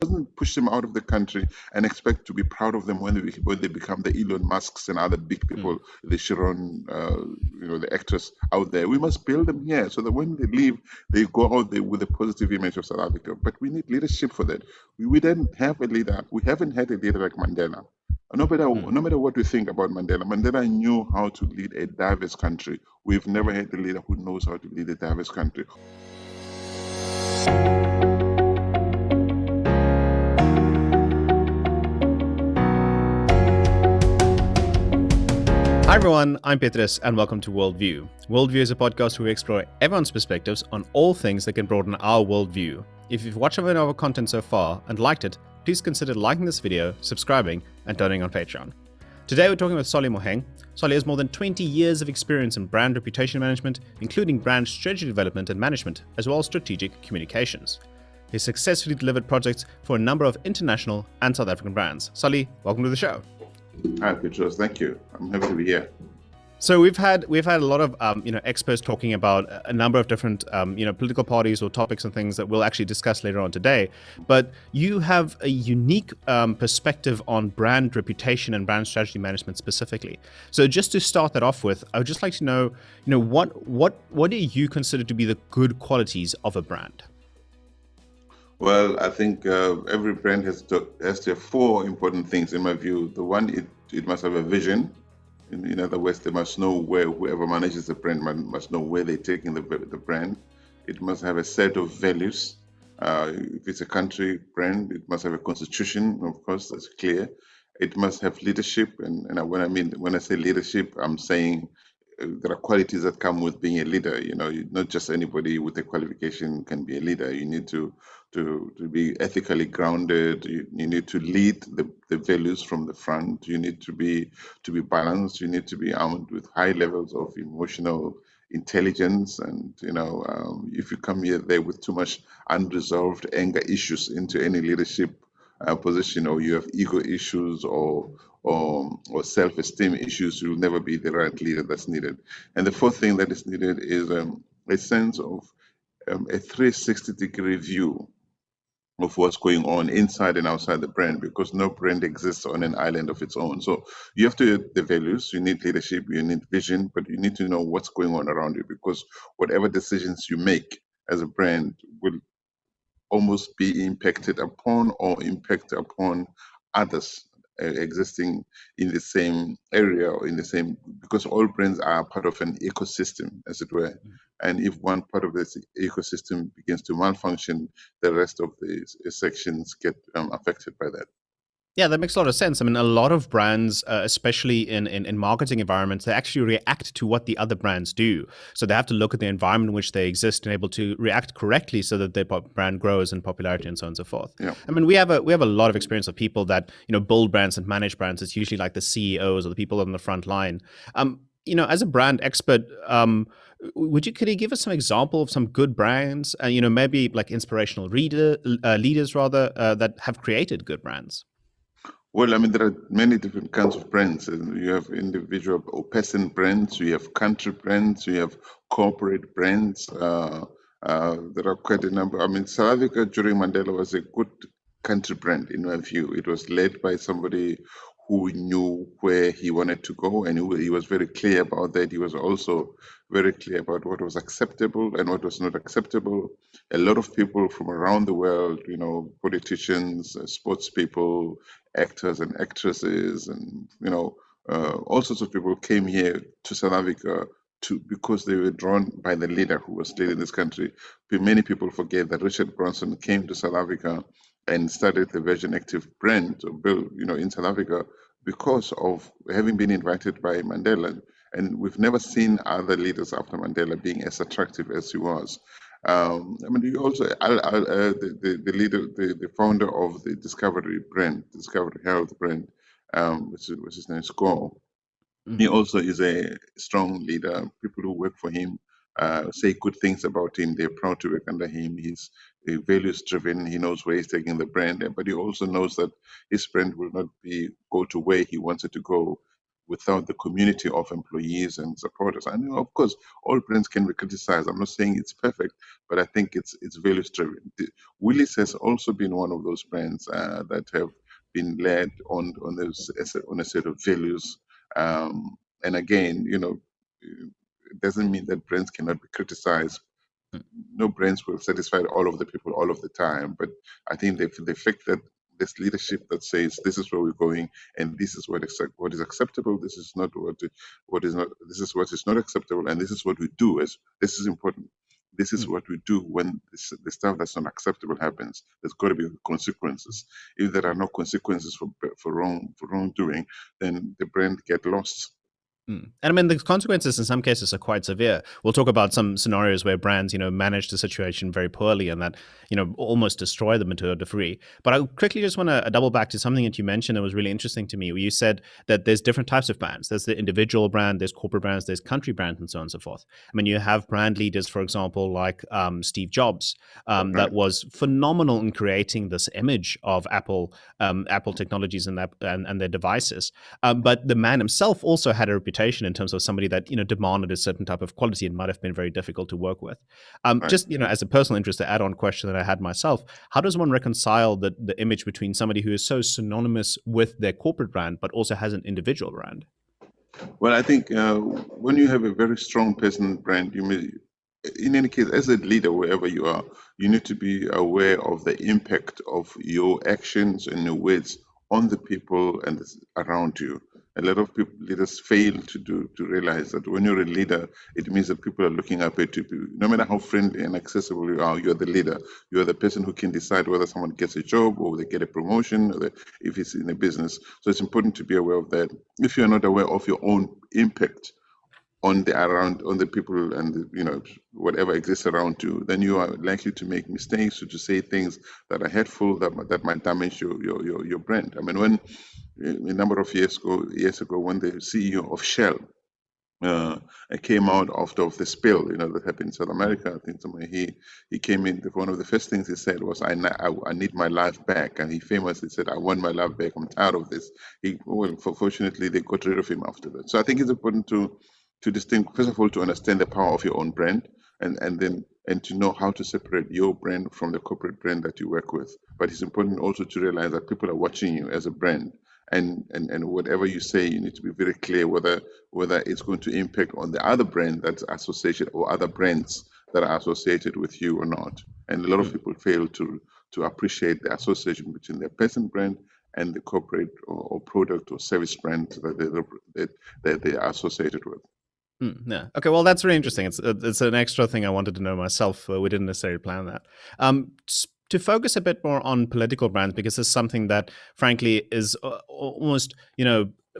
doesn't push them out of the country and expect to be proud of them when they become the Elon Musks and other big people, Mm. the Sharon, the actors out there. We must build them here so that when they leave, they go out there with a positive image of South Africa. But we need leadership for that. We didn't have a leader. We haven't had a leader like Mandela. Mm. No matter what we think about Mandela, Mandela knew how to lead a diverse country. We've never had a leader who knows how to lead a diverse country. Hi everyone, I'm Petrus and welcome to WorldView. WorldView is a podcast where we explore everyone's perspectives on all things that can broaden our worldview. If you've watched any of our content so far and liked it, please consider liking this video, subscribing, and turning on Patreon. Today we're talking with Solly Moeng. Solly has more than 20 years of experience in brand reputation management, including brand strategy development and management, as well as strategic communications. He successfully delivered projects for a number of international and South African brands. Solly, welcome to the show. Hi, Petros. Thank you. I'm happy to be here. So we've had a lot of experts talking about a number of different political parties or topics and things that we'll actually discuss later on today. But you have a unique perspective on brand reputation and brand strategy management specifically. So just to start that off with, I would just like to know, what do you consider to be the good qualities of a brand? Well, I think every brand has to have four important things in my view. The one, it must have a vision. In other words, they must know where whoever manages the brand must know where they're taking the brand. It must have a set of values. If it's a country brand, it must have a constitution, of course, that's clear. It must have leadership, and when I say leadership, I'm saying there are qualities that come with being a leader. Not just anybody with a qualification can be a leader. You need to be ethically grounded. You need to lead the values from the front. You need to be balanced. You need to be armed with high levels of emotional intelligence. And if you come here there with too much unresolved anger issues into any leadership position, or you have ego issues or self-esteem issues, you'll never be the right leader that's needed. And the fourth thing that is needed is a sense of a 360-degree view of what's going on inside and outside the brand, because no brand exists on an island of its own. So you have to have the values, you need leadership, you need vision, but you need to know what's going on around you, because whatever decisions you make as a brand will almost be impacted upon or impact upon others existing in the same area or in the same, because all brands are part of an ecosystem, as it were. And if one part of this ecosystem begins to malfunction, the rest of the sections get affected by that. Yeah, that makes a lot of sense. I mean, a lot of brands, especially in marketing environments, they actually react to what the other brands do. So they have to look at the environment in which they exist and able to react correctly so that their brand grows in popularity and so on and so forth. Yeah. I mean, we have a lot of experience of people that build brands and manage brands. It's usually like the CEOs or the people on the front line. As a brand expert, could you give us some example of some good brands, maybe like inspirational leaders rather, that have created good brands? Well, I mean, there are many different kinds of brands. You have individual or person brands, you have country brands, you have corporate brands. There are quite a number. I mean, South Africa during Mandela was a good country brand, in my view. It was led by somebody who knew where he wanted to go, and he was very clear about that. He was also very clear about what was acceptable and what was not acceptable. A lot of people from around the world, politicians, sports people, actors and actresses, and all sorts of people came here to South Africa because they were drawn by the leader who was leading this country. But many people forget that Richard Branson came to South Africa and started the Virgin Active brand, or built, in South Africa, because of having been invited by Mandela. And we've never seen other leaders after Mandela being as attractive as he was. I mean, you also the leader, the founder of the Discovery Health brand, which his name is Gore. He also is a strong leader. People who work for him say good things about him. They're proud to work under him. He's values driven. He knows where he's taking the brand, but he also knows that his brand will not go to where he wants it to go without the community of employees and supporters. I know, of course, all brands can be criticized. I'm not saying it's perfect, but I think it's values driven. Willis has also been one of those brands that have been led on a set of values. And again, it doesn't mean that brands cannot be criticized. No brands will satisfy all of the people all of the time, but I think the fact that this leadership that says this is where we're going and this is what is acceptable, this is not what is not, this is what is not acceptable, and this is what we do. As this is important. This is what we do when the stuff that's not acceptable happens. There's got to be consequences. If there are no consequences for wrongdoing, then the brand get lost. And I mean, the consequences in some cases are quite severe. We'll talk about some scenarios where brands, manage the situation very poorly and that, almost destroy them to a degree. But I quickly just want to double back to something that you mentioned that was really interesting to me, where you said that there's different types of brands. There's the individual brand, there's corporate brands, there's country brands, and so on and so forth. I mean, you have brand leaders, for example, like Steve Jobs, that was phenomenal in creating this image of Apple technologies and their devices. But the man himself also had a reputation in terms of somebody that demanded a certain type of quality and might have been very difficult to work with. Just as a personal interest, to add on question that I had myself, how does one reconcile the image between somebody who is so synonymous with their corporate brand but also has an individual brand? Well, I think when you have a very strong personal brand, in any case, as a leader, wherever you are, you need to be aware of the impact of your actions and your words on the people and around you. A lot of leaders fail to realize that when you're a leader, it means that people are looking up at you. No matter how friendly and accessible you are, you're the leader. You're the person who can decide whether someone gets a job or they get a promotion, or if it's in a business. So it's important to be aware of that. If you're not aware of your own impact on the people and whatever exists around you, then you are likely to make mistakes or to say things that are hurtful that might damage your brand. I mean, when a number of years ago, when the CEO of Shell came out after the spill, that happened in South America, I think he came in. One of the first things he said was, "I need my life back," and he famously said, "I want my life back. I'm tired of this." Fortunately, they got rid of him after that. So I think it's important to distinguish, first of all, to understand the power of your own brand, and to know how to separate your brand from the corporate brand that you work with. But it's important also to realize that people are watching you as a brand, and whatever you say, you need to be very clear whether it's going to impact on the other brand that's associated or other brands that are associated with you or not. And a lot of people fail to appreciate the association between their personal brand and the corporate or product or service brand that they are associated with. Yeah. Okay. Well, that's really interesting. It's an extra thing I wanted to know myself. We didn't necessarily plan that. To focus a bit more on political brands, because it's something that, frankly, is almost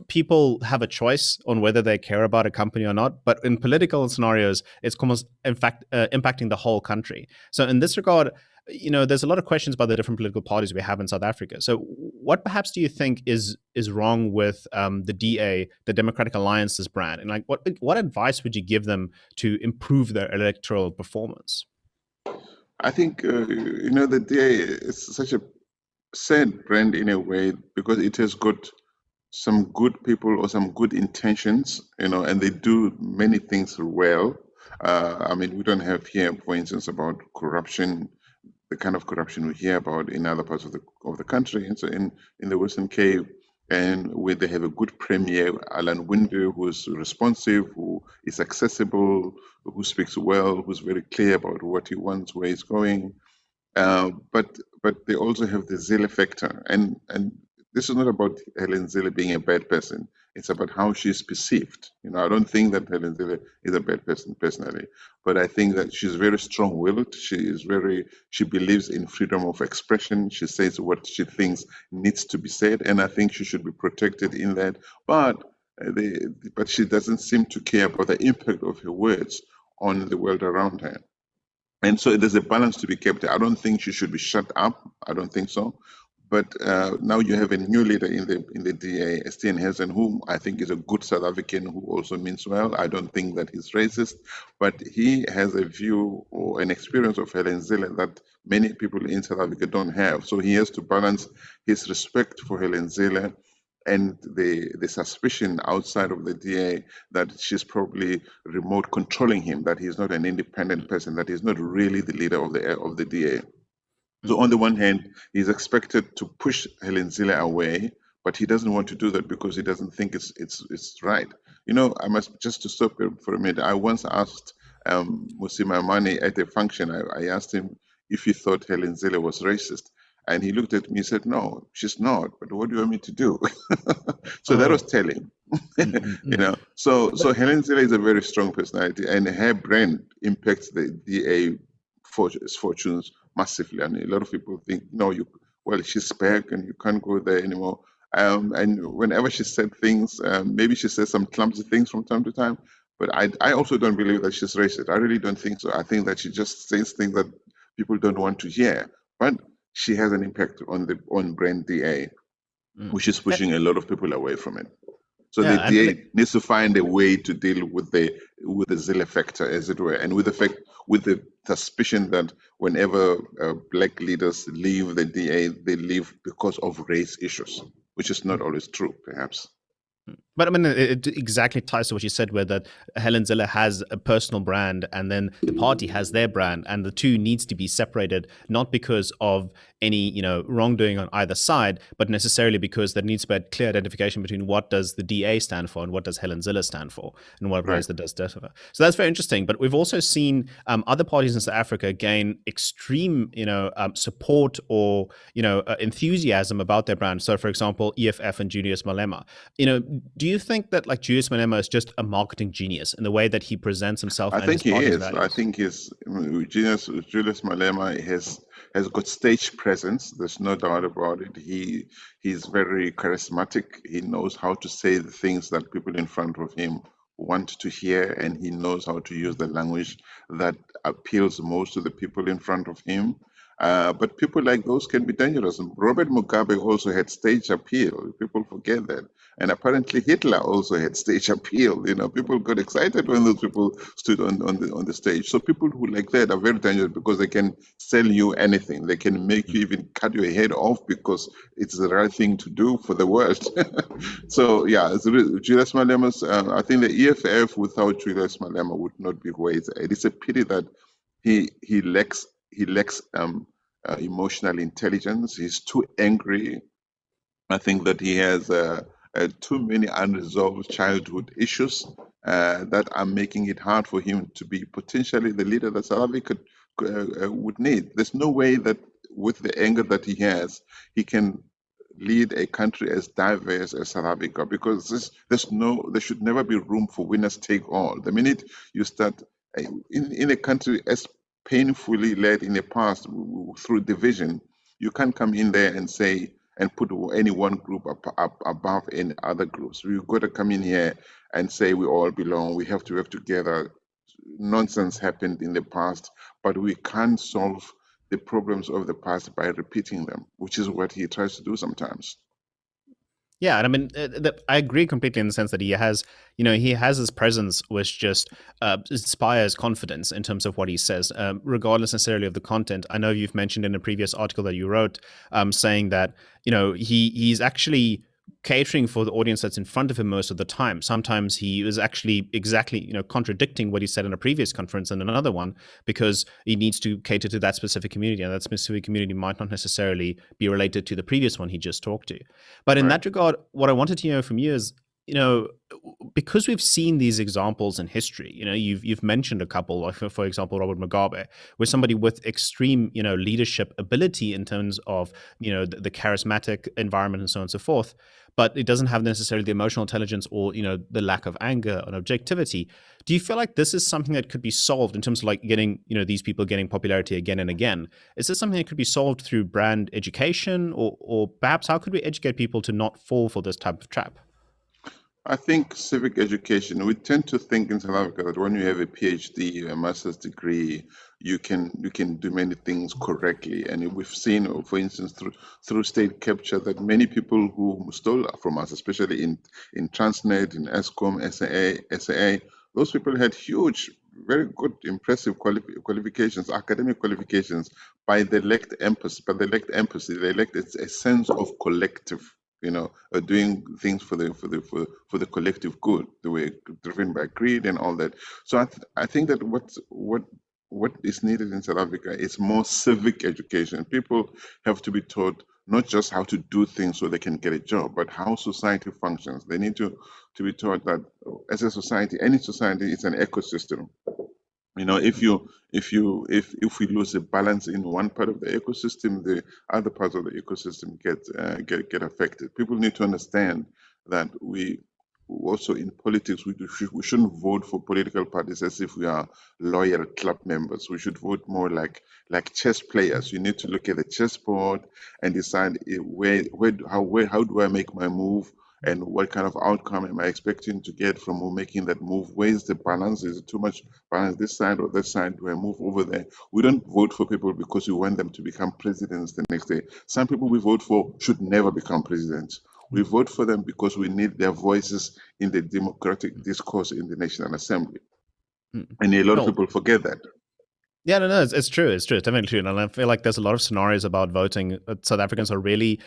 people have a choice on whether they care about a company or not. But in political scenarios, it's almost, in fact, impacting the whole country. So in this regard, there's a lot of questions about the different political parties we have in South Africa. So what perhaps do you think is wrong with the DA, the Democratic Alliance's brand? And like, what advice would you give them to improve their electoral performance? I think, the DA is such a sad brand in a way because it has got some good people or some good intentions, and they do many things well. I mean, we don't have here, for instance, about corruption, the kind of corruption we hear about in other parts of the country. And so in the Western Cape, and where they have a good premier, Alan Winde, who is responsive, who is accessible, who speaks well, who's very clear about what he wants, where he's going. But they also have the Zille factor, and this is not about Helen Zille being a bad person. It's about how she's perceived. I don't think that Helen Zille is a bad person personally, but I think that she's very strong-willed. She believes in freedom of expression. She says what she thinks needs to be said, and I think she should be protected in that. But she doesn't seem to care about the impact of her words on the world around her. And so there's a balance to be kept. I don't think she should be shut up. I don't think so. But now you have a new leader in the DA, Estienne Hessen, whom I think is a good South African who also means well. I don't think that he's racist, but he has a view or an experience of Helen Zille that many people in South Africa don't have. So he has to balance his respect for Helen Zille and the suspicion outside of the DA that she's probably remote controlling him, that he's not an independent person, that he's not really the leader of the DA. So on the one hand, he's expected to push Helen Zille away, but he doesn't want to do that because he doesn't think it's right. You know, I must just to stop here for a minute. I once asked Musi Maimane at a function. I asked him if he thought Helen Zille was racist, and he looked at me and said, "No, she's not. But what do you want me to do?" So that was telling. You know, so Helen Zille is a very strong personality, and her brand impacts the DA fortunes massively. And a lot of people think, no, well, she's back and you can't go there anymore. And whenever she said things, maybe she says some clumsy things from time to time, but I also don't believe that she's racist. I really don't think so. I think that she just says things that people don't want to hear. But she has an impact on brand DA, which is pushing a lot of people away from it. So the DA needs to find a way to deal with the Zille factor, as it were, and with the suspicion that whenever black leaders leave the DA, they leave because of race issues, which is not always true, perhaps. But I mean, it exactly ties to what you said, where that Helen Zille has a personal brand, and then the party has their brand, and the two needs to be separated, not because of any wrongdoing on either side, but necessarily because there needs to be a clear identification between what does the DA stand for and what does Helen Zille stand for, and what ways that does differ. So that's very interesting. But we've also seen other parties in South Africa gain extreme, support or enthusiasm about their brand. So, for example, EFF and Julius Malema. Do you think that like Julius Malema is just a marketing genius in the way that he presents himself? I think he is. I think Julius Malema has got stage presence. There's no doubt about it. He's very charismatic. He knows how to say the things that people in front of him want to hear, and he knows how to use the language that appeals most to the people in front of him. But people like those can be dangerous. Robert Mugabe also had stage appeal. People forget that. And apparently Hitler also had stage appeal. People got excited when those people stood on the stage. So people who like that are very dangerous because they can sell you anything. They can make you even cut your head off because it's the right thing to do for the world. So yeah, Julius Malema's. I think the EFF without Julius Malema would not be where it's at. It's a pity that he lacks emotional intelligence. He's too angry. I think that he has too many unresolved childhood issues that are making it hard for him to be potentially the leader that South Africa would need. There's no way that with the anger that he has, he can lead a country as diverse as South Africa, because there should never be room for winners take all. The minute you start in a country as painfully led in the past through division, you can't come in there and say and put any one group up above any other groups. We've got to come in here and say we all belong. We have to work together. Nonsense happened in the past, but we can't solve the problems of the past by repeating them, which is what he tries to do sometimes. Yeah, and I mean, I agree completely in the sense that he has his presence, which just inspires confidence in terms of what he says, regardless necessarily of the content. I know you've mentioned in a previous article that you wrote, saying that he's actually catering for the audience that's in front of him most of the time. Sometimes he was actually exactly contradicting what he said in a previous conference and another one, because he needs to cater to that specific community, and that specific community might not necessarily be related to the previous one he just talked to. But in that regard, what I wanted to know from you is, because we've seen these examples in history, you've mentioned a couple, like for example, Robert Mugabe, where somebody with extreme, leadership ability in terms of, the charismatic environment and so on and so forth, but it doesn't have necessarily the emotional intelligence or, the lack of anger and objectivity. Do you feel like this is something that could be solved in terms of like getting, these people getting popularity again and again? Is this something that could be solved through brand education, or perhaps how could we educate people to not fall for this type of trap? I think civic education, we tend to think in South Africa that when you have a PhD, a master's degree, you can do many things correctly. And we've seen, for instance, through state capture, that many people who stole from us, especially in Transnet, in Eskom, SAA, those people had huge, very good, impressive qualifications, academic qualifications, by the lacked empathy. They lacked a sense of collective. doing things for the collective good. They were driven by greed and all that. So I think that what is needed in South Africa is more civic education. People have to be taught not just how to do things so they can get a job, but how society functions. They need to be taught that as a society, any society is an ecosystem. If we lose a balance in one part of the ecosystem, the other parts of the ecosystem get affected. People need to understand that we also in politics we shouldn't vote for political parties as if we are loyal club members. We should vote more like chess players. You need to look at the chessboard and decide how do I make my move, and what kind of outcome am I expecting to get from making that move? Where's the balance? Is it too much balance this side or this side? Do I move over there? We don't vote for people because we want them to become presidents the next day. Some people we vote for should never become presidents. We vote for them because we need their voices in the democratic discourse in the National Assembly. And a lot of No, people forget that. yeah, no, it's true. It's true. It's definitely true. And I feel like there's a lot of scenarios about voting South Africans are really,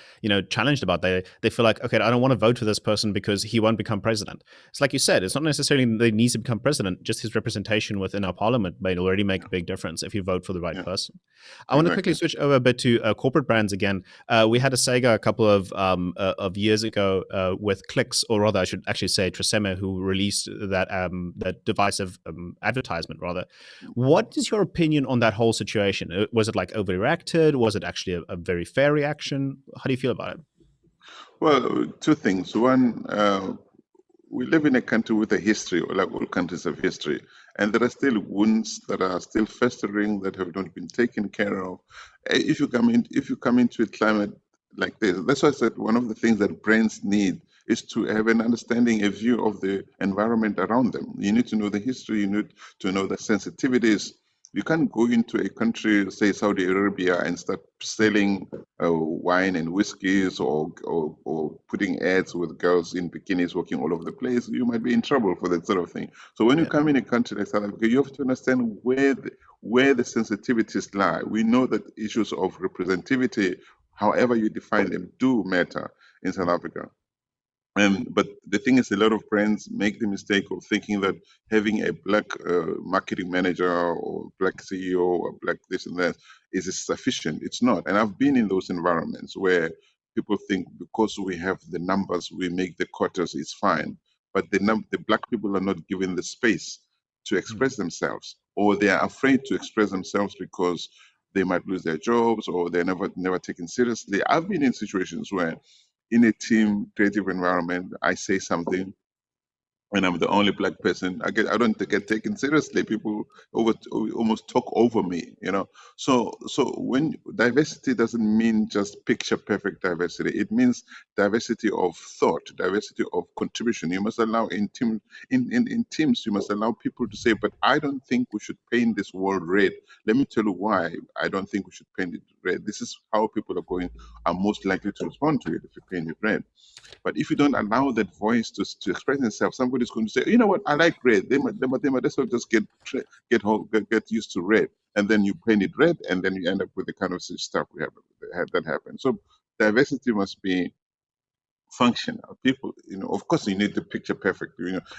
challenged about. They feel like, okay, I don't want to vote for this person because he won't become president. It's like you said, it's not necessarily that he needs to become president. Just his representation within our parliament may already make a big difference if you vote for the right Yeah, person. I want to quickly exactly. switch over a bit to corporate brands again. We had a Sega a couple of years ago with Clicks, or rather, I should actually say Tresemme, who released that divisive advertisement. Rather, what is your opinion on that whole situation? Was it like overreacted? Was it actually a very fair reaction? How do you feel about it? Well, two things. One, we live in a country with a history, like all countries have history, and there are still wounds that are still festering that have not been taken care of. If you come into a climate like this, that's why I said one of the things that brands need is to have an understanding, a view of the environment around them. You need to know the history. You need to know the sensitivities. You can't go into a country, say Saudi Arabia, and start selling wine and whiskeys, or putting ads with girls in bikinis walking all over the place. You might be in trouble for that sort of thing. So when you Yeah. come in a country like South Africa, you have to understand where the sensitivities lie. We know that issues of representativity, however you define them, do matter in South Africa. But the thing is, a lot of brands make the mistake of thinking that having a black marketing manager or black CEO or black this and that is sufficient. It's not. And I've been in those environments where people think because we have the numbers, we make the quotas, it's fine. But the black people are not given the space to express themselves, or they are afraid to express themselves because they might lose their jobs, or they're never taken seriously. I've been in situations where in a team creative environment, I say something and I'm the only black person, I don't get taken seriously. People almost talk over me, So when diversity doesn't mean just picture perfect diversity, it means diversity of thought, diversity of contribution. You must allow in teams, you must allow people to say, but I don't think we should paint this world red. Let me tell you why I don't think we should paint it red. This is how people are most likely to respond to it if you paint it red. But if you don't allow that voice to express itself, somebody's going to say, you know what, I like red. They might as well just get used to red. And then you paint it red, and then you end up with the kind of stuff we have that happen. So diversity must be functional. People, of course, you need the picture perfect.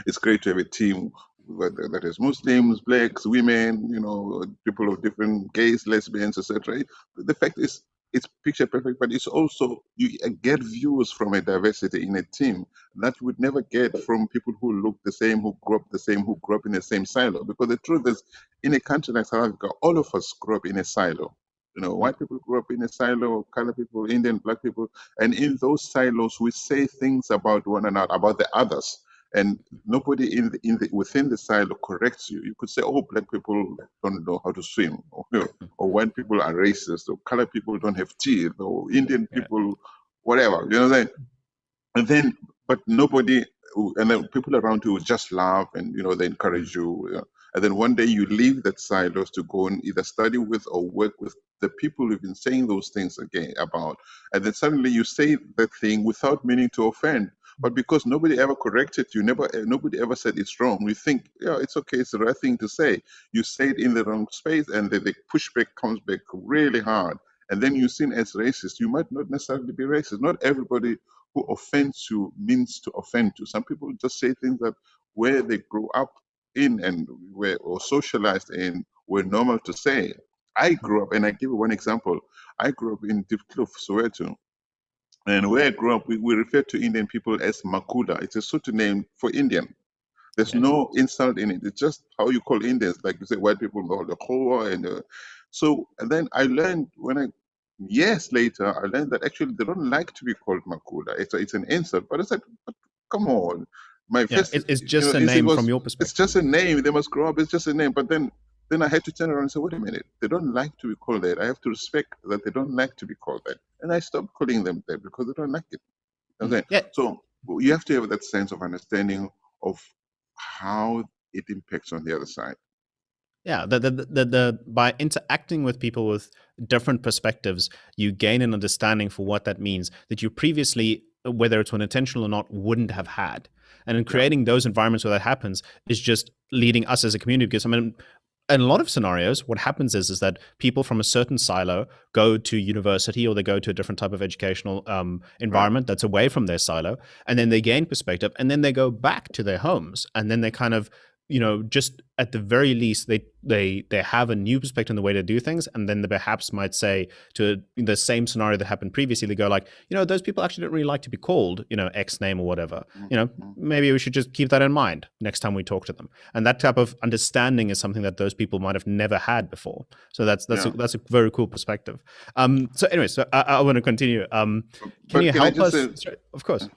It's great to have a team that has Muslims, blacks, women, people of different gays, lesbians, etc. The fact is, it's picture perfect, but it's also you get views from a diversity in a team that you would never get from people who look the same, who grew up the same, who grew up in the same silo. Because the truth is, in a country like South Africa, all of us grew up in a silo. White people grew up in a silo, colored people, Indian, black people, and in those silos, we say things about one another, about the others, and nobody within the silo corrects you. You could say, "Oh, black people don't know how to swim," or white people are racist, or colored people don't have teeth, or Indian Yeah. people, whatever. You know what I'm saying? And then, but nobody, and then people around you will just laugh, and they encourage you. And then one day you leave that silos to go and either study with or work with the people who've been saying those things again about, and then suddenly you say that thing without meaning to offend. But because nobody ever corrected you, nobody ever said it's wrong. You think, yeah, it's okay, it's the right thing to say. You say it in the wrong space, and the pushback comes back really hard. and then you're seen as racist, you might not necessarily be racist. Not everybody who offends you means to offend you. Some people just say things that where they grew up in and were or socialized in were normal to say. I grew up, and I give you one example. I grew up in Diepkloof, Soweto, and where I grew up, we refer to Indian people as Makuda. It's a Sotho name for Indian. There's Okay. no insult in it. It's just how you call Indians. Like you say, white people call the Khoa and so. And then I learned years later, I learned that actually they don't like to be called Makuda. It's an insult. But I said, but come on, my Yeah, first, it's just a instinct name from was, your it's perspective. just a name. They must grow up. It's just a name. But then I had to turn around and say, wait a minute, they don't like to be called that. I have to respect that they don't like to be called that, and I stopped calling them that because they don't like it. Okay. Yeah, So you have to have that sense of understanding of how it impacts on the other side. yeah. The by interacting with people with different perspectives, you gain an understanding for what that means that you previously, whether it's unintentional or not, wouldn't have had. And in Yeah. creating those environments where that happens is just leading us as a community. Because I mean, in a lot of scenarios, what happens is that people from a certain silo go to university or they go to a different type of educational Right. environment that's away from their silo, and then they gain perspective, and then they go back to their homes, and then they kind of, just at the very least, they have a new perspective on the way to do things, and then they perhaps might say to the same scenario that happened previously, they go like, those people actually don't really like to be called, X name or whatever. Mm-hmm. Maybe we should just keep that in mind next time we talk to them. And that type of understanding is something that those people might have never had before. So that's Yeah. a very cool perspective. So anyway, so I want to continue. Can you But can I help just us? say, Sorry, of course.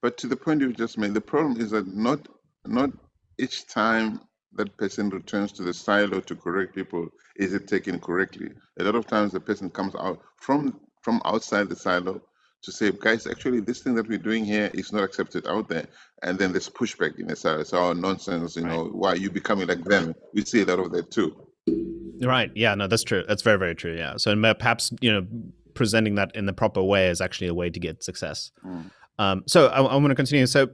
but to the point you just made, the problem is that not each time that person returns to the silo to correct people is it taken correctly. A lot of times the person comes out from outside the silo to say, guys, actually this thing that we're doing here is not accepted out there. And then there's pushback in the silo. It's all nonsense, Right. why are you becoming like them? We see a lot of that too. Right. Yeah. No, that's true. That's very, very true. Yeah. So perhaps presenting that in the proper way is actually a way to get success. Mm. So I'm going to continue. So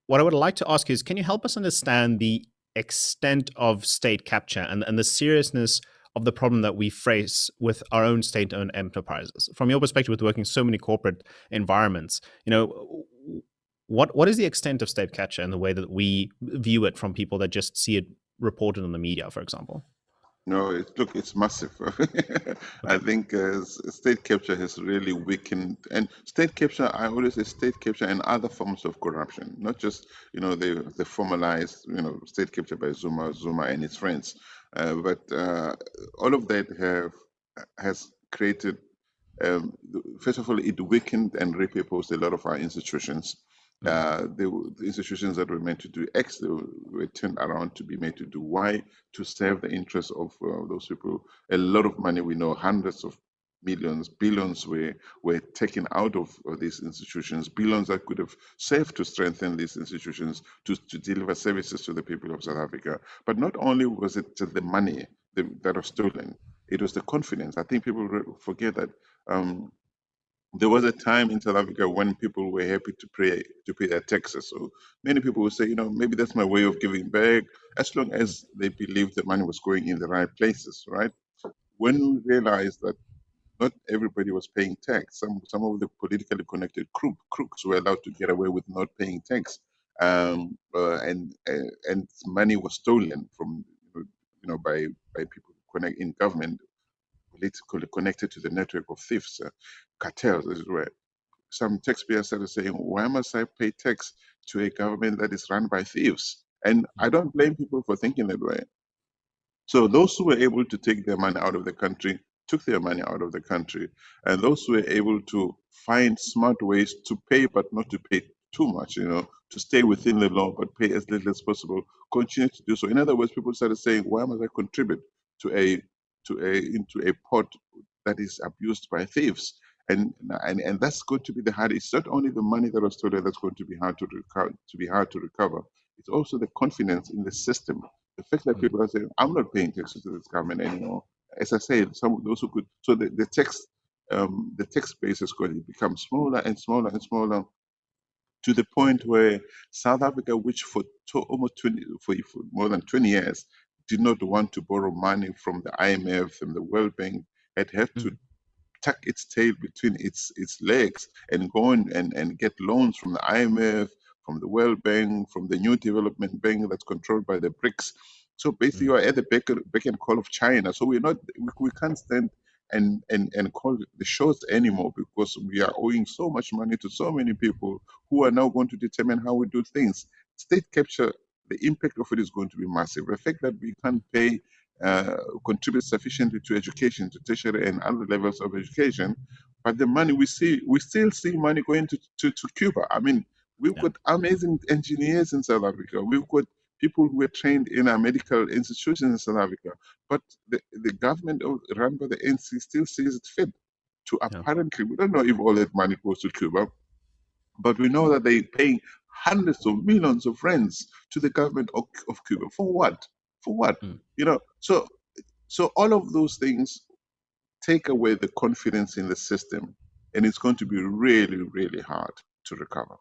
what I would like to ask you is, can you help us understand the extent of state capture and the seriousness of the problem that we face with our own state-owned enterprises? From your perspective, with working so many corporate environments, what is the extent of state capture and the way that we view it from people that just see it reported on the media, for example? No, it's massive. I Okay. think state capture has really weakened, and state capture, I always say state capture and other forms of corruption, not just, the formalized, state capture by Zuma and his friends, but all of that has created, first of all, it weakened and repurposed a lot of our institutions. The institutions that were meant to do X, they were turned around to be made to do Y, to serve the interests of those people. A lot of money, we know, hundreds of millions, billions were taken out of these institutions, billions that could have served to strengthen these institutions, to deliver services to the people of South Africa. But not only was it just the money that was stolen, it was the confidence. I think people forget that there was a time in South Africa when people were happy to pay their taxes. So many people would say, maybe that's my way of giving back, as long as they believed the money was going in the right places, right? When we realized that not everybody was paying tax, some of the politically connected crooks were allowed to get away with not paying tax, and money was stolen from by people connect in government, politically connected to the network of thieves, cartels. This is where some taxpayers started saying, why must I pay tax to a government that is run by thieves? And I don't blame people for thinking that way. So those who were able to take their money out of the country took their money out of the country. And those who were able to find smart ways to pay, but not to pay too much, to stay within the law, but pay as little as possible, continue to do so. In other words, people started saying, why must I contribute into a pot that is abused by thieves? And that's going to be the hard. It's not only the money that was stolen that's going to be hard to recover. It's also the confidence in the system. The fact that people are saying, I'm not paying taxes to this government anymore. As I said, some of those who could, so the tax base is going to become smaller and smaller and smaller, to the point where South Africa, which for more than 20 years did not want to borrow money from the IMF and the World Bank, had have to Mm. tuck its tail between its legs and go and get loans from the IMF, from the World Bank, from the New Development Bank that's controlled by the BRICS. So basically, Mm. you are at the beck and call of China. So we can't stand and call the shots anymore, because we are owing so much money to so many people who are now going to determine how we do things. State capture, the impact of it is going to be massive. The fact that we can't pay uh, contribute sufficiently to education, to tertiary and other levels of education. But the money we still see money going to Cuba. I mean, we've Yeah. got amazing engineers in South Africa. We've got people who were trained in our medical institutions in South Africa. But the government run by the NC still sees it fit to Yeah. apparently, we don't know if all that money goes to Cuba, but we know that they're paying hundreds of millions of rands to the government of Cuba. For what? For what? Mm. So all of those things take away the confidence in the system, and it's going to be really, really hard to recover.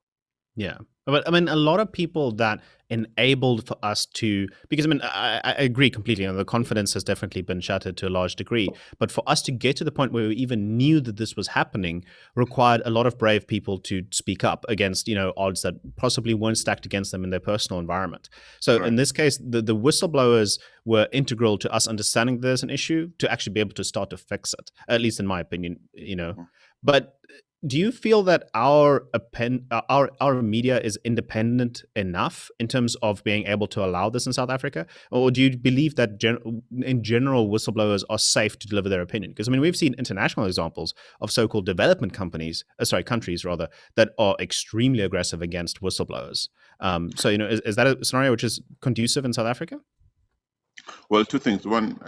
Yeah. But I mean, a lot of people that enabled for us to, because I mean, I agree completely. The confidence has definitely been shattered to a large degree. But for us to get to the point where we even knew that this was happening required a lot of brave people to speak up against, odds that possibly weren't stacked against them in their personal environment. So in Right. this case, the whistleblowers were integral to us understanding there's an issue to actually be able to start to fix it, at least in my opinion. Mhm. But do you feel that our media is independent enough in terms of being able to allow this in South Africa, or do you believe that in general whistleblowers are safe to deliver their opinion? Because I mean, we've seen international examples of so-called development countries rather, that are extremely aggressive against whistleblowers. So is that a scenario which is conducive in South Africa? Well, two things. One,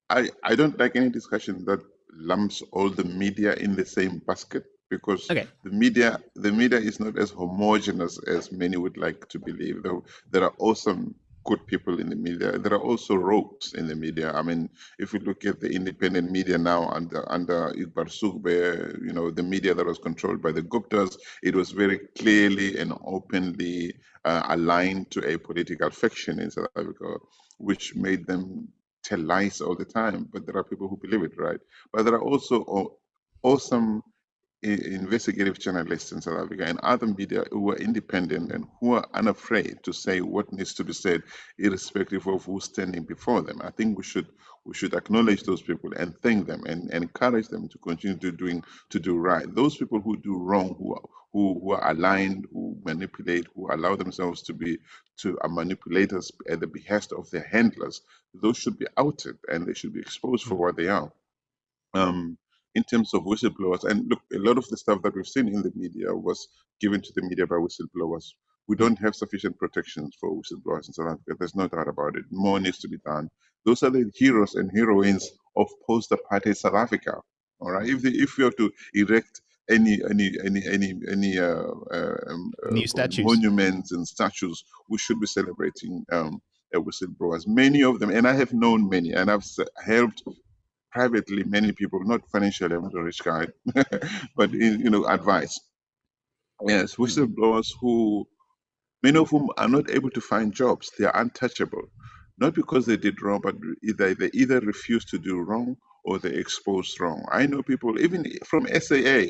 I don't like any discussion that lumps all the media in the same basket, because Okay. the media is not as homogeneous as many would like to believe. Though there are also good people in the media. There are also rogues in the media. I mean, if you look at the independent media now under Iqbar Sugbe, the media that was controlled by the Guptas, it was very clearly and openly aligned to a political faction in South Africa, which made them tell lies all the time. But there are people who believe it, right? But there are also awesome investigative journalists in South Africa and other media who are independent and who are unafraid to say what needs to be said, irrespective of who's standing before them. I think we should acknowledge those people and thank them and encourage them to continue to do right. Those people who do wrong, who are aligned, who manipulate, who allow themselves to manipulators at the behest of their handlers, those should be outed and they should be exposed for Mm. what they are. In terms of whistleblowers. And look, a lot of the stuff that we've seen in the media was given to the media by whistleblowers. We Mm. don't have sufficient protections for whistleblowers in South Africa. There's no doubt about it. More needs to be done. Those are the heroes and heroines of post-apartheid South Africa. All right. If we have to erect any New statues. monuments and statues, we should be celebrating whistleblowers. Many of them, and I have known many, and I've helped privately many people, not financially, I'm not a rich guy, but advice. Yes, Mm. whistleblowers who many of whom are not able to find jobs. They are untouchable, not because they did wrong, but they either refuse to do wrong or they exposed wrong. I know people even from SAA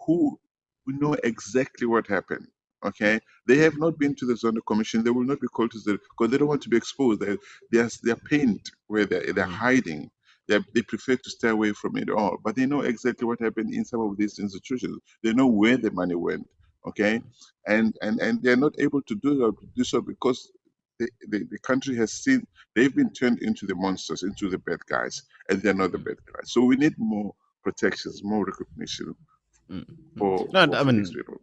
who know exactly what happened. Okay, they have not been to the Zondo Commission. They will not be called to the because they don't want to be exposed. They're pained where they're Mm. hiding. They prefer to stay away from it all. But they know exactly what happened in some of these institutions. They know where the money went. Okay, and they're not able to do so because the country has seen they've been turned into the monsters, into the bad guys, and they're not the Mm. bad guys. So we need more protections, more recognition Mm. Mm. for No, for, I for these mean, people.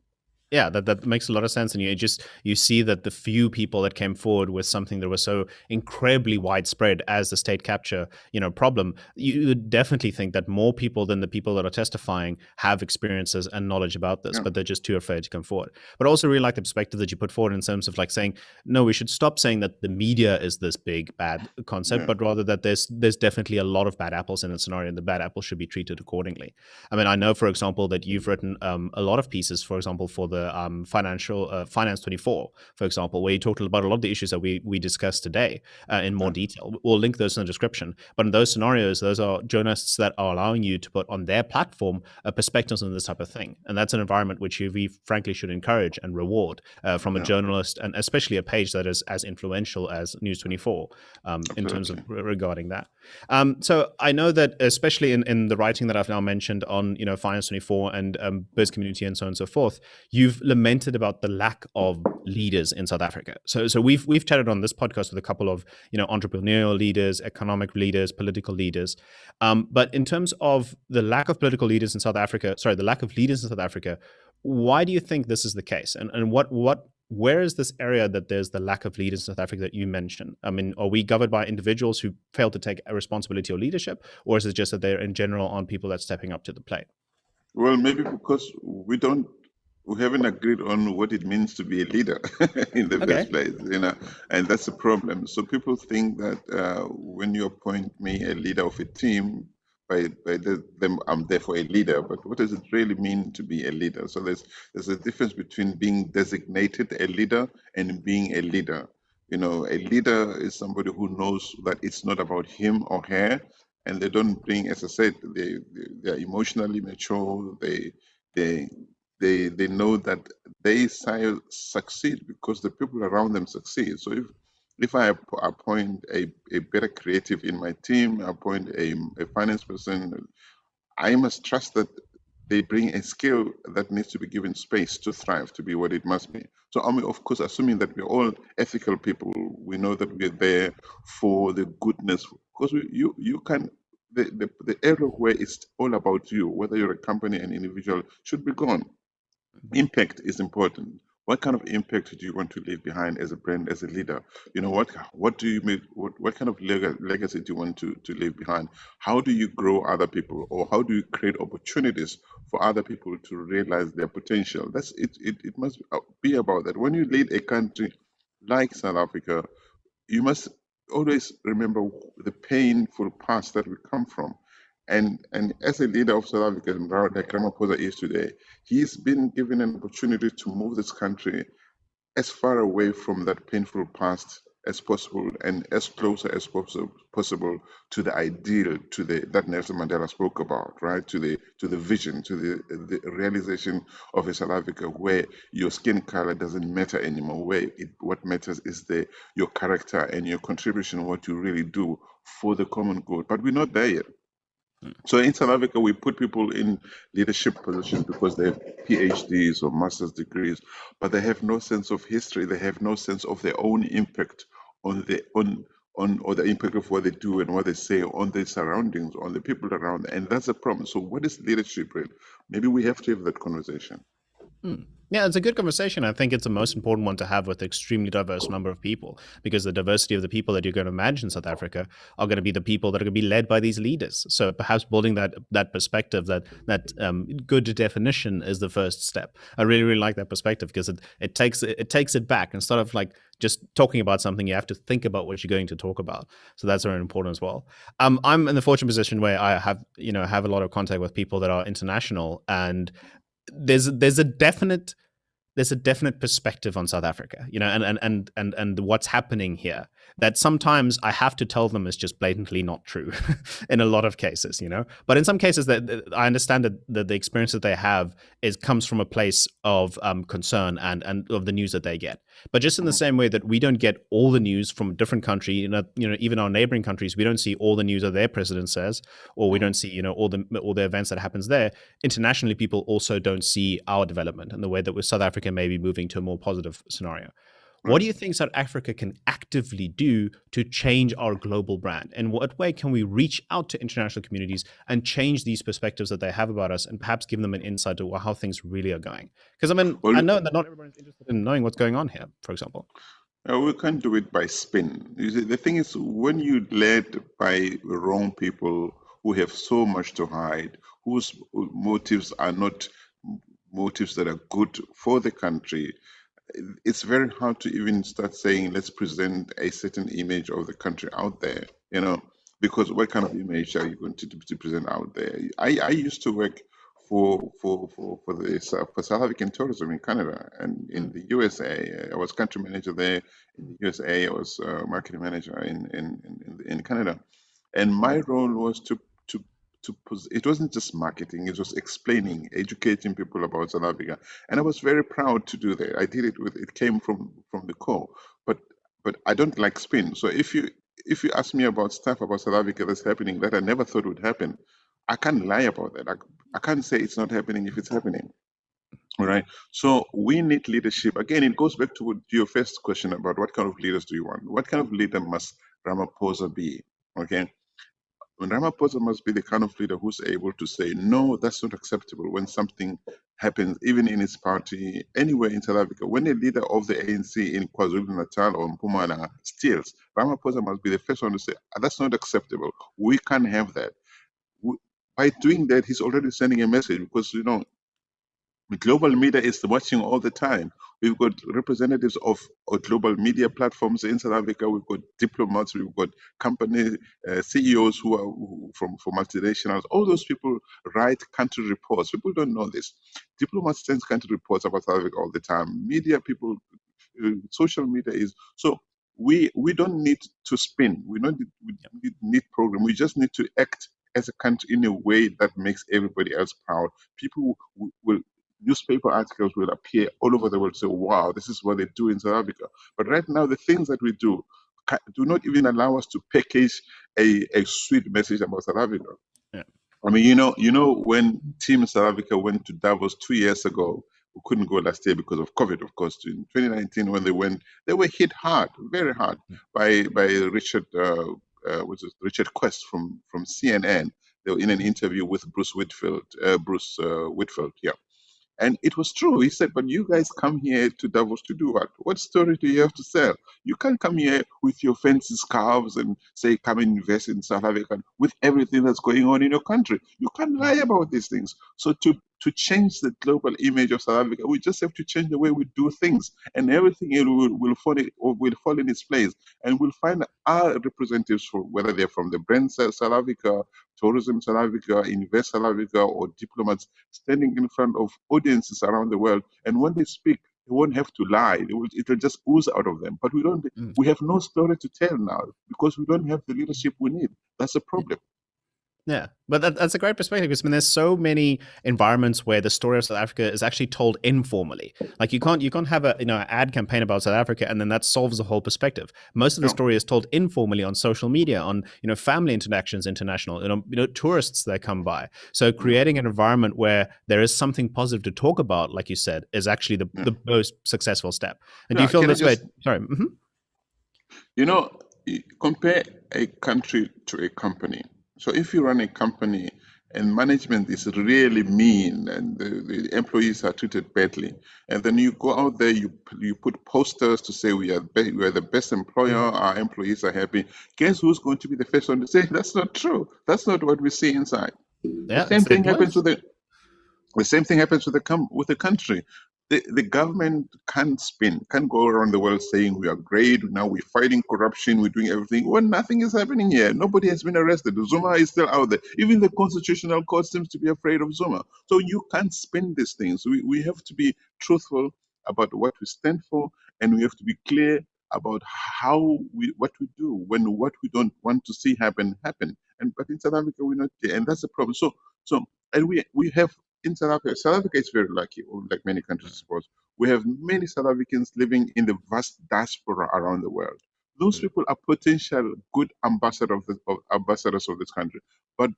yeah, that makes a lot of sense, and you see that the few people that came forward with something that was so incredibly widespread as the state capture, problem, you would definitely think that more people than the people that are testifying have experiences and knowledge about this, Yeah, but they're just too afraid to come forward. But I also really like the perspective that you put forward in terms of like saying, no, we should stop saying that the media is this big bad concept, yeah, but rather that there's definitely a lot of bad apples in a scenario, and the bad apples should be treated accordingly. I mean, I know, for example, that you've written a lot of pieces, for example, for the Finance 24, for example, where he talked about a lot of the issues that we discussed today in more detail. We'll link those in the description. But in those scenarios, those are journalists that are allowing you to put on their platform perspectives on this type of thing. And that's an environment which we frankly should encourage and reward from a journalist, and especially a page that is as influential as News 24 in terms of regarding that. So I know that especially in the writing that I've now mentioned on Finance 24 and Biz Community and so on and so forth, you've lamented about the lack of leaders in South Africa. So we've chatted on this podcast with a couple of entrepreneurial leaders, economic leaders, political leaders, but in terms of the lack of political leaders in South Africa, the lack of leaders in South Africa, why do you think this is the case, and where is this area that there's the lack of leaders in South Africa that you mentioned? I mean, are we governed by individuals who fail to take a responsibility or leadership, or is it just that they're in general aren't people that's stepping up to the plate? Well, maybe because we haven't agreed on what it means to be a leader in the first place, and that's the problem. So people think that when you appoint me a leader of a team, them I'm therefore a leader. But what does it really mean to be a leader? So there's a difference between being designated a leader and being a leader. A leader is somebody who knows that it's not about him or her, and they don't bring, as I said, they're emotionally mature. They know that they succeed because the people around them succeed. So if I appoint a better creative in my team, appoint a finance person, I must trust that they bring a skill that needs to be given space to thrive, to be what it must be. So I'm, of course, assuming that we're all ethical people. We know that we're there for the goodness, because you can, the area where it's all about you, whether you're a company, an individual, should be gone. Impact is important. What kind of impact do you want to leave behind as a brand, as a leader? What do you make? What kind of legacy do you want to leave behind? How do you grow other people, or how do you create opportunities for other people to realize their potential? That's it. It must be about that. When you lead a country like South Africa, you must always remember the painful past that we come from. And as a leader of South Africa, like Ramaphosa is today, he's been given an opportunity to move this country as far away from that painful past as possible, and as closer as possible to the ideal, that Nelson Mandela spoke about, right? To the vision, to the realization of a South Africa where your skin color doesn't matter anymore, where what matters is your character and your contribution, what you really do for the common good. But we're not there yet. So in South Africa, we put people in leadership positions because they have PhDs or master's degrees, but they have no sense of history. They have no sense of their own impact or the impact of what they do and what they say on their surroundings, on the people around. And that's a problem. So what is leadership, really? Maybe we have to have that conversation. Yeah, it's a good conversation. I think it's the most important one to have with an extremely diverse number of people, because the diversity of the people that you're going to manage in South Africa are going to be the people that are going to be led by these leaders. So perhaps building that perspective, that good definition is the first step. I really like that perspective, because it takes it back. Instead of like just talking about something, you have to think about what you're going to talk about. So that's very important as well. I'm in the fortunate position where I have a lot of contact with people that are international, and there's a definite perspective on South Africa, and what's happening here, that sometimes I have to tell them is just blatantly not true in a lot of cases, But in some cases that I understand that the experience that they have comes from a place of concern and of the news that they get. But just in the same way that we don't get all the news from a different country, even our neighboring countries, we don't see all the news that their president says, or we don't see, all the events that happens there. Internationally, people also don't see our development and the way that with South Africa maybe moving to a more positive scenario. What do you think South Africa can actively do to change our global brand? And what way can we reach out to international communities and change these perspectives that they have about us, and perhaps give them an insight to how things really are going? Because I know that not everyone is interested in knowing what's going on here, for example. We can't do it by spin. You see, the thing is, when you're led by wrong people who have so much to hide, whose motives are not motives that are good for the country, it's very hard to even start saying, let's present a certain image of the country out there, because what kind of image are you going to present out there? I used to work for South African tourism in Canada and in the USA. I was country manager there in the USA. I was marketing manager in Canada, and my role was it wasn't just marketing, it was explaining, educating people about South Africa. And I was very proud to do that. I did it with, it came from the core. But I don't like spin. So if you ask me about stuff about South Africa that's happening that I never thought would happen, I can't lie about that. I can't say it's not happening if it's happening. All right. So we need leadership. Again, it goes back to your first question about what kind of leaders do you want? What kind of leader must Ramaphosa be? Okay. When Ramaphosa must be the kind of leader who's able to say, no, that's not acceptable when something happens, even in his party, anywhere in South Africa. When a leader of the ANC in KwaZulu-Natal or Mpumalanga steals, Ramaphosa must be the first one to say, that's not acceptable. We can't have that. By doing that, he's already sending a message because, the global media is watching all the time. We've got representatives of global media platforms in South Africa. We've got diplomats. We've got company CEOs from multinationals. All those people write country reports. People don't know this. Diplomats send country reports about South Africa all the time. Media people, social media is so. We don't need to spin. We don't need program. We just need to act as a country in a way that makes everybody else proud. People will newspaper articles will appear all over the world, say, wow, this is what they do in South Africa. But right now, the things that we do not even allow us to package a sweet message about South Africa. Yeah. I mean, when Team South Africa went to Davos 2 years ago, we couldn't go last year because of COVID, of course. In 2019, when they went, they were hit hard, very hard, by Richard Richard Quest from CNN. They were in an interview with Bruce Whitfield, yeah. And it was true. He said, but you guys come here to Davos to do what? What story do you have to sell? You can't come here with your fancy scarves and say, come and invest in South Africa with everything that's going on in your country. You can't lie about these things. So to change the global image of South Africa, we just have to change the way we do things, and everything will fall in its place. And we'll find our representatives, whether they're from the brand South Africa, tourism South Africa, invest South Africa, or diplomats standing in front of audiences around the world. And when they speak, they won't have to lie. It'll just ooze out of them. But we have no story to tell now because we don't have the leadership we need. That's a problem. Yeah, but that's a great perspective because there's so many environments where the story of South Africa is actually told informally. Like you can't have an ad campaign about South Africa and then that solves the whole perspective. Most of the story is told informally on social media, on family interactions, international, tourists that come by. So creating an environment where there is something positive to talk about, like you said, is actually the most successful step. And do you feel this way? Sorry. Compare a country to a company. So if you run a company and management is really mean and the employees are treated badly, and then you go out there, you put posters to say we are the best employer, our employees are happy. Guess who's going to be the first one to say that's not true? That's not what we see inside. Yeah, the same thing happens with the country. The government can't go around the world saying we are great, now we're fighting corruption, we're doing everything, when nothing is happening here. Nobody has been arrested. Zuma is still out there. Even the Constitutional Court seems to be afraid of Zuma. So you can't spin these things. We have to be truthful about what we stand for, and we have to be clear about what we do when what we don't want to see happen. But in South Africa, we're not there, and that's the problem. And we have in South Africa is very lucky, like many countries, I suppose. We have many South Africans living in the vast diaspora around the world. Those people are potential good ambassadors of this country. But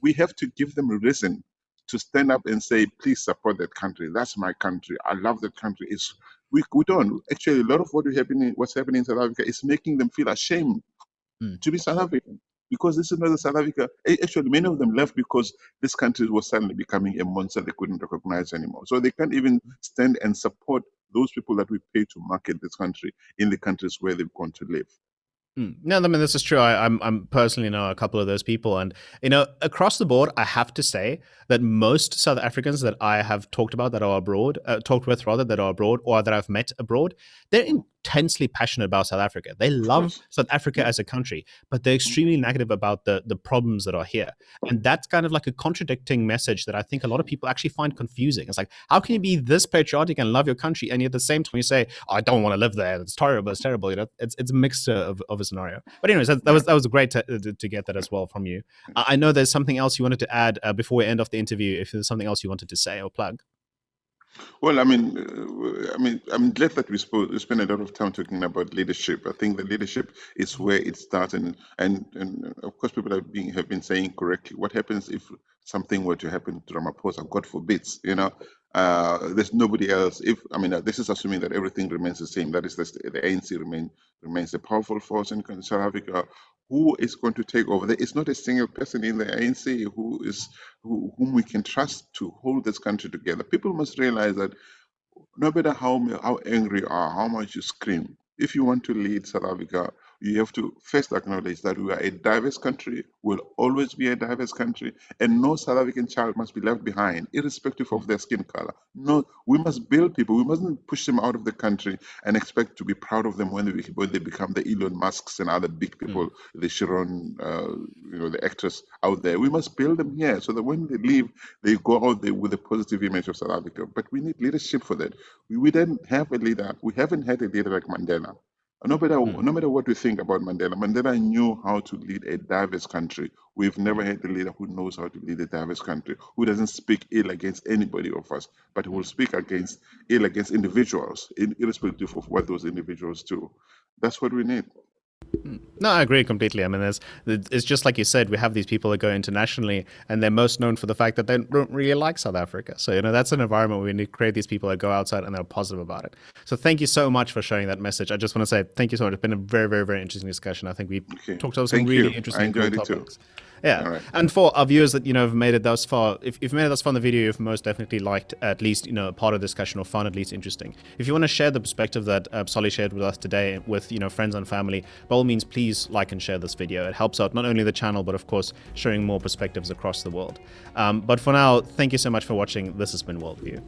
we have to give them a reason to stand up and say, please support that country. That's my country. I love that country. We don't. Actually, a lot of what's happening in South Africa is making them feel ashamed to be South African. Because this is not South Africa. Actually, many of them left because this country was suddenly becoming a monster they couldn't recognize anymore. So they can't even stand and support those people that we pay to market this country in the countries where they've gone to live. No, I mean, this is true. I'm personally know a couple of those people, and across the board, I have to say that most South Africans that I have talked with that are abroad, or that I've met abroad, they're intensely passionate about South Africa. They Of love course. South Africa as a country, but they're extremely negative about the problems that are here. And that's kind of like a contradicting message that I think a lot of people actually find confusing. It's like, how can you be this patriotic and love your country, and yet at the same time you say, oh, I don't want to live there, it's terrible, it's terrible. It's a mixture of a scenario. But anyways, that was great to get that as well from you. I know there's something else you wanted to add before we end off the interview. If there's something else you wanted to say or plug. Well, I'm glad that we spent a lot of time talking about leadership. I think the leadership is where it starts, and of course, people have been saying correctly. What happens if something were to happen to Ramaphosa? God forbids, there's nobody else. This is assuming that everything remains the same. That is, the ANC remains a powerful force in South Africa. Who is going to take over? There is not a single person in the ANC whom we can trust to hold this country together. People must realize that no matter how angry you are, how much you scream, if you want to lead South Africa, you have to first acknowledge that we are a diverse country, will always be a diverse country, and no South African child must be left behind, irrespective of their skin color. No, we must build people. We mustn't push them out of the country and expect to be proud of them when they become the Elon Musks and other big people, the Sharon, the actress out there. We must build them here so that when they leave, they go out there with a positive image of South Africa. But we need leadership for that. We didn't have a leader. We haven't had a leader like Mandela. No matter what we think about Mandela, Mandela knew how to lead a diverse country. We've never had a leader who knows how to lead a diverse country, who doesn't speak ill against anybody of us, but who will speak ill against individuals, irrespective of what those individuals do. That's what we need. No, I agree completely. I mean, it's just like you said, we have these people that go internationally, and they're most known for the fact that they don't really like South Africa. So, that's an environment where we need to create these people that go outside and they're positive about it. So thank you so much for sharing that message. I just want to say thank you so much. It's been a very, very, very interesting discussion. I think we talked about some really interesting and cool topics. Yeah. Right. And for our viewers that, have made it thus far, if you've made it thus far in the video, you've most definitely liked at least, a part of the discussion or found at least interesting. If you want to share the perspective that Solly shared with us today with, friends and family, by all means, please like and share this video. It helps out not only the channel, but of course, showing more perspectives across the world. But for now, thank you so much for watching. This has been WorldView.